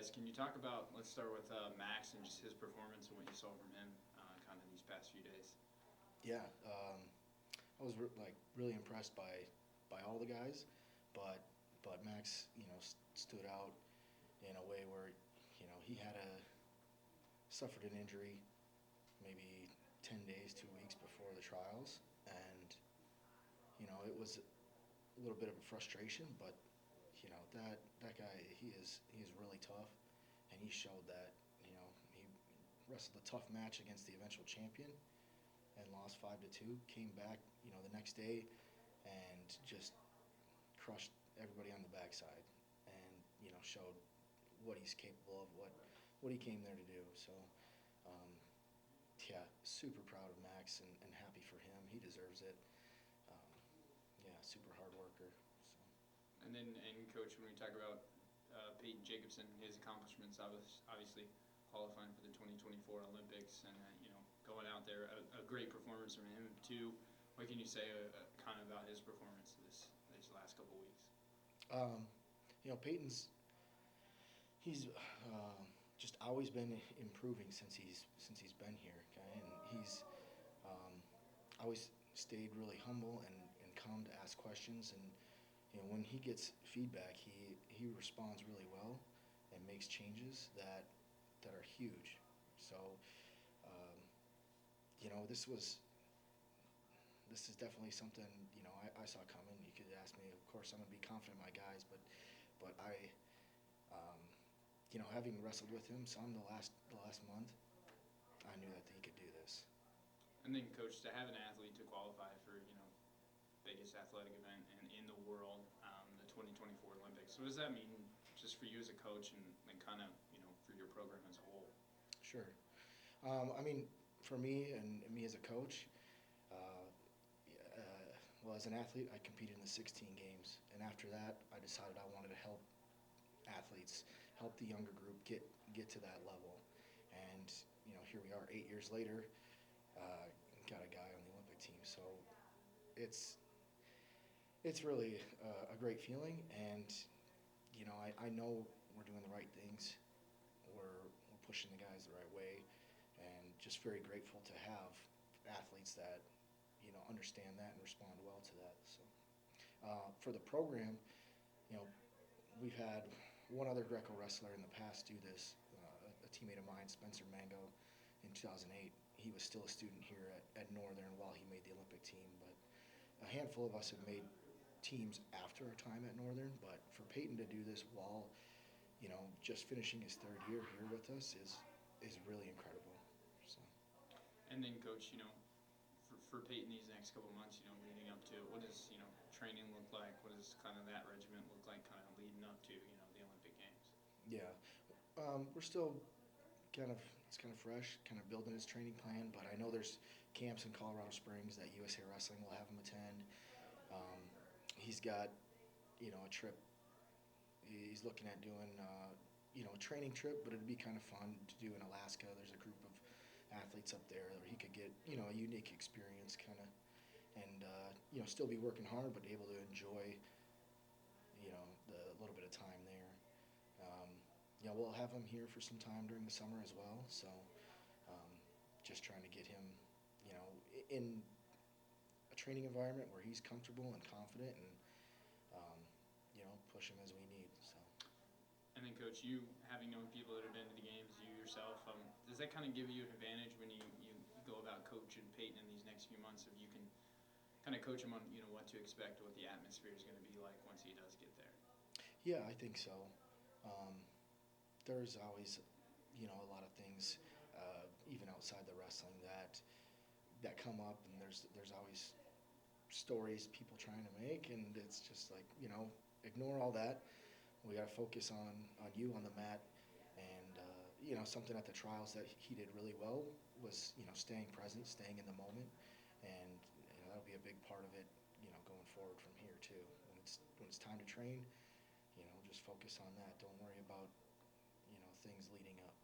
guys. Can you talk about, let's start with Max and just his performance and what you saw from him kind of these past few days? Yeah, I was really impressed by all the guys, but Max, stood out in a way where, he had suffered an injury maybe 10 days, 2 weeks before the trials, and it was a little bit of a frustration, but that guy he is really tough, and he showed that. He wrestled a tough match against the eventual champion and lost 5-2. Came back, the next day, and just crushed everybody on the backside, and showed what he's capable of, what he came there to do. So, um, yeah, super proud of Max and happy for him. He deserves it. Um, yeah, super hard worker. So. And then, and coach, when we talk about Payton Jacobson, his accomplishments, obviously qualifying for the 2024 Olympics, and going out there, a great performance from him too. What can you say kind of about his performance these last couple weeks? Um, Peyton's he's just always been improving since he's been here. Okay, and he's always stayed really humble and calm to ask questions. And when he gets feedback, he responds really well and makes changes that are huge. So, um, this is definitely something I saw coming. You could ask me, of course, I'm gonna be confident in my guys, but I, um, having wrestled with him some the last month, I knew that he could do this. And then, coach, to have an athlete to qualify for biggest athletic event in the world, the 2024 Olympics. What does that mean just for you as a coach and kind of for your program as a whole? Sure. I mean, for me and me as a coach, uh, uh, well, as an athlete, I competed in the 16 games, and after that, I decided I wanted to help athletes, help the younger group get to that level. And here we are, 8 years later, uh, got a guy on the Olympic team. So it's it's really a great feeling, and I know we're doing the right things. We're pushing the guys the right way, and just very grateful to have athletes that understand that and respond well to that. So for the program, you know, we've had one other Greco wrestler in the past do this. A teammate of mine, Spencer Mango, in 2008. He was still a student here at Northern while he made the Olympic team, but a handful of us have made teams after our time at Northern. But for Peyton to do this while just finishing his third year here with us is really incredible. So. And then, coach, for Peyton these next couple of months, leading up to it, what does training look like? What does kind of that regiment look like, kind of leading up to the Olympic Games? Yeah, we're still it's kind of fresh, kind of building his training plan. But I know there's camps in Colorado Springs that USA Wrestling will have him attend. He's got a trip. He's looking at doing a training trip, but it'd be kind of fun to do in Alaska. There's a group of athletes up there where he could get a unique experience, kind of, and still be working hard, but able to enjoy the little bit of time there. We'll have him here for some time during the summer as well. So just trying to get him, in a training environment where he's comfortable and confident, and push him as we need. So. And then, coach, you having known people that have been to the games, you yourself, does that kind of give you an advantage when you go about coaching Peyton in these next few months? If you can kind of coach him on what to expect, what the atmosphere is going to be like once he does get there. Yeah, I think so. There's always, a lot of things, even outside the wrestling that come up, and there's always stories people trying to make, and it's just like ignore all that. We got to focus on you on the mat, and something at the trials that he did really well was staying present, staying in the moment, and that'll be a big part of it going forward from here too. When it's time to train, just focus on that. Don't worry about things leading up.